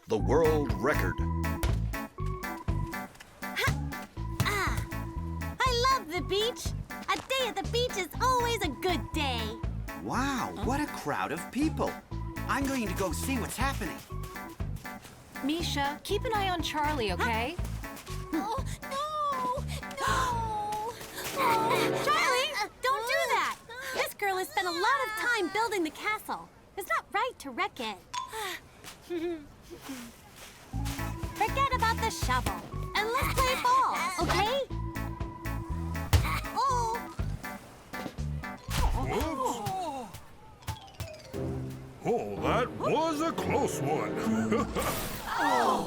The world record. I love the beach. A day at the beach is always a good day. Wow, what a crowd of people. I'm going to go see what's happening. Misha, keep an eye on Charlie, okay? Oh, no! Charlie, don't do that! This girl has spent a lot of time building the castle. It's not right to wreck it. Forget about the shovel, and let's play ball, okay? Oh! Oh, that was a close one. Uh-oh.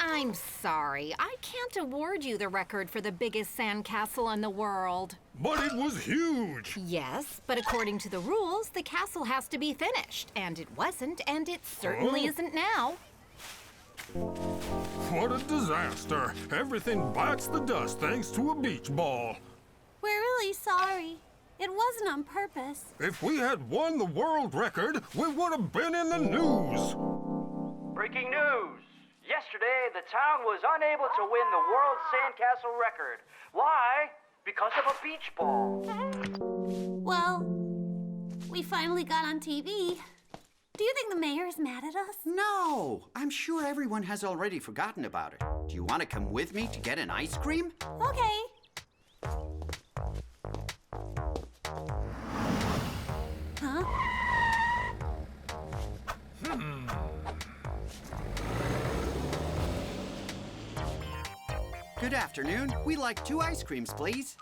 I'm sorry. I can't award you the record for the biggest sandcastle in the world. But it was huge. Yes, but according to the rules, the castle has to be finished. And it wasn't, and it certainly isn't now. What a disaster. Everything bites the dust thanks to a beach ball. We're really sorry. It wasn't on purpose. If we had won the world record, we would have been in the news. Breaking news! Yesterday, the town was unable to win the world sandcastle record. Why? Because of a beach ball. Well, we finally got on TV. Do you think the mayor is mad at us? No, I'm sure everyone has already forgotten about it. Do you want to come with me to get an ice cream? Okay. Huh? Good afternoon. We'd like 2 ice creams, please.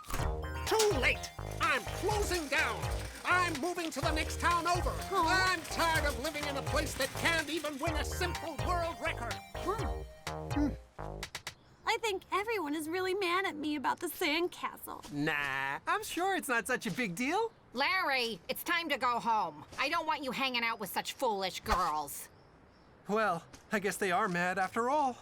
Too late! I'm closing down! I'm moving to the next town over! I'm tired of living in a place that can't even win a simple world record! I think everyone is really mad at me about the sandcastle. Nah, I'm sure it's not such a big deal. Larry, it's time to go home. I don't want you hanging out with such foolish girls. Well, I guess they are mad after all.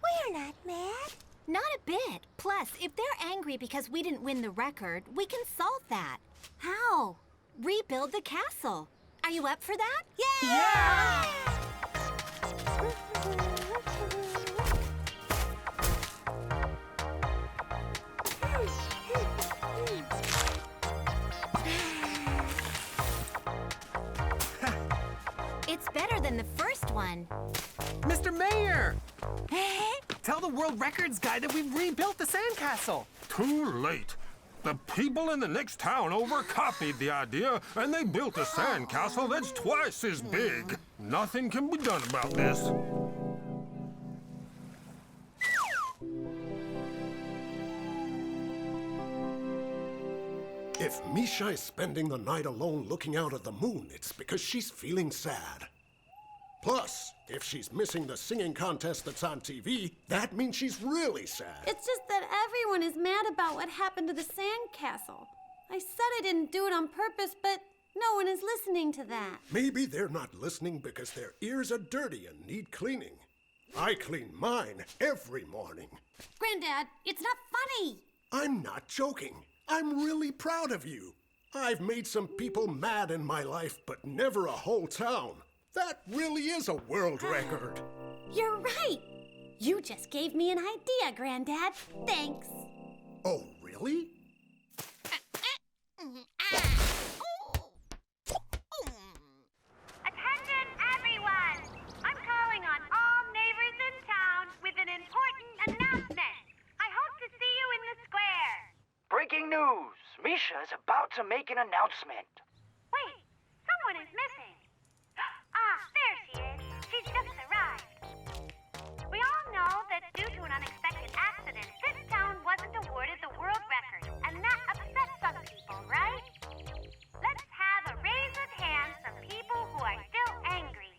We're not mad. Not a bit. Plus, if they're angry because we didn't win the record, we can solve that. How? Rebuild the castle. Are you up for that? Yeah! It's better than the first one. Mr. Mayor! Tell the world records guy that we've rebuilt the sandcastle. Too late. The people in the next town over copied the idea, and they built a sandcastle that's twice as big. Nothing can be done about this. If Misha is spending the night alone looking out at the moon, it's because she's feeling sad. Plus, if she's missing the singing contest that's on TV, that means she's really sad. It's just that everyone is mad about what happened to the sandcastle. I said I didn't do it on purpose, but no one is listening to that. Maybe they're not listening because their ears are dirty and need cleaning. I clean mine every morning. Granddad, it's not funny. I'm not joking. I'm really proud of you. I've made some people mad in my life, but never a whole town. That really is a world record. You're right. You just gave me an idea, Granddad. Thanks. Oh, really? Attention, everyone! I'm calling on all neighbors in town with an important announcement. I hope to see you in the square. Breaking news! Misha is about to make an announcement. Wait, someone is missing. There she is. She's just arrived. We all know that due to an unexpected accident, this town wasn't awarded the world record, and that upset some people, right? Let's have a raise of hands from people who are still angry.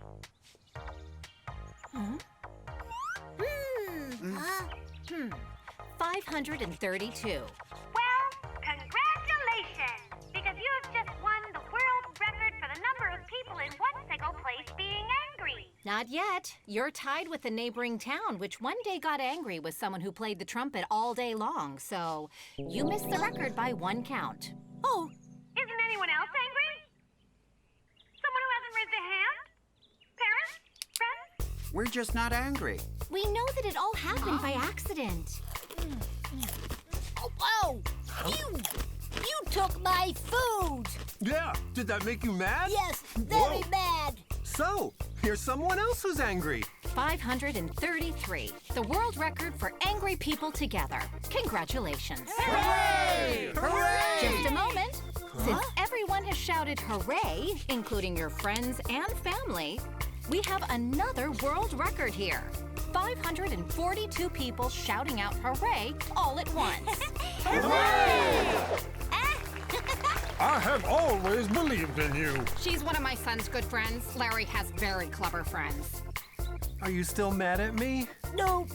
532. Well, congratulations! Because you have just won the world record for the number of people in one single place being angry. Not yet. You're tied with the neighboring town, which one day got angry with someone who played the trumpet all day long. So you missed the record by 1 count. Oh, Isn't anyone else angry? Someone who hasn't raised a hand? Parents? Friends? We're just not angry. We know that it all happened by accident. Oh, whoa! You took my food! Yeah, did that make you mad? Yes, very mad. So, here's someone else who's angry. 533, the world record for angry people together. Congratulations. Hooray! Hooray! Just a moment. Since everyone has shouted hooray, including your friends and family, we have another world record here. 542 people shouting out hooray all at once. I have always believed in you. She's one of my son's good friends. Larry has very clever friends. Are you still mad at me? No,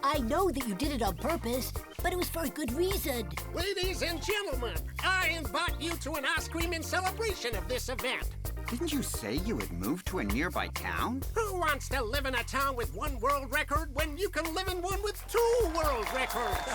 I know that you did it on purpose, but it was for a good reason. Ladies and gentlemen, I invite you to an ice cream in celebration of this event. Didn't you say you had moved to a nearby town? Who wants to live in a town with 1 world record when you can live in one with 2 world records?